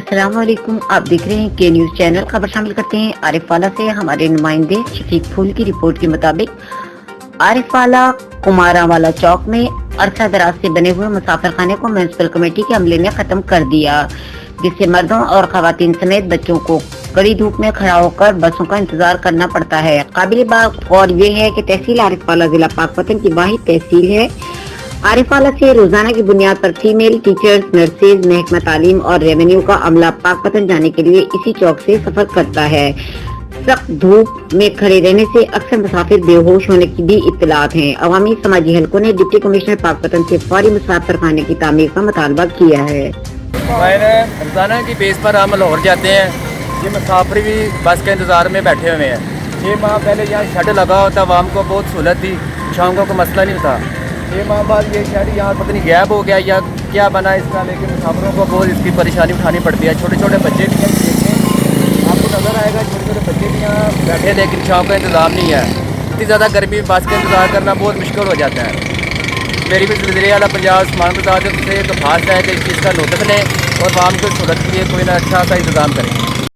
अस्सलाम वालेकुम। आप देख रहे हैं के न्यूज चैनल। खबर शामिल करते हैं आरिफवाला से। हमारे नुमाइंदे शफीक फूल की रिपोर्ट के मुताबिक आरिफवाला कुमारावाला चौक में अरसा दराज से बने हुए मुसाफिर खाने को म्यूनिसिपल कमेटी के अमले ने खत्म कर दिया, जिससे मर्दों और खवातीन समेत बच्चों को कड़ी धूप में खड़ा होकर बसों का इंतजार करना पड़ता है। काबिल गौर ये है कि तहसील आरिफवाला जिला पाकपतन की वाहिद तहसील है। आरिफवाला से रोजाना की बुनियाद पर फीमेल टीचर्स, नर्सेज, महकमा तालीम और रेवेन्यू का अमला पाकपतन जाने के लिए इसी चौक से सफर करता है। सख्त धूप में खड़े रहने से अक्सर मुसाफिर बेहोश होने की भी इत्तलात हैं। अवामी समाजी हलकों ने डिप्टी कमिश्नर पाकपतन से फौरी मुसाफिर खाने की तामीर का मुतालबा किया है। रोजाना की बेस पर हम लाहौर जाते हैं। ये मुसाफिर भी बस के इंतजार में बैठे हुए हैं। 6 माह पहले यहाँ शेड लगा होता, आवाम को बहुत सहूलत थी, शाम को मसला नहीं था। 6 माह बाद ये शेड यहाँ पता नहीं गैप हो गया या क्या बना इसका, लेकिन मुसाफिरों को बहुत इसकी परेशानी उठानी पड़ती है। छोटे छोटे बच्चे भी हैं, देखें आपको नज़र आएगा, छोटे छोटे बच्चे भी यहाँ बैठे, लेकिन शाम का इंतज़ाम नहीं है। इतनी ज़्यादा गर्मी में बस का इंतज़ार करना बहुत मुश्किल हो जाता है। मेरी भी वज़ीर आला पंजाब उस्मान प्रसाद से दरख्वास्त है कि इस चीज़ का नोटिस लें और आवाम को सहूलत के लिए कोई ना अच्छा सा इंतज़ाम करें।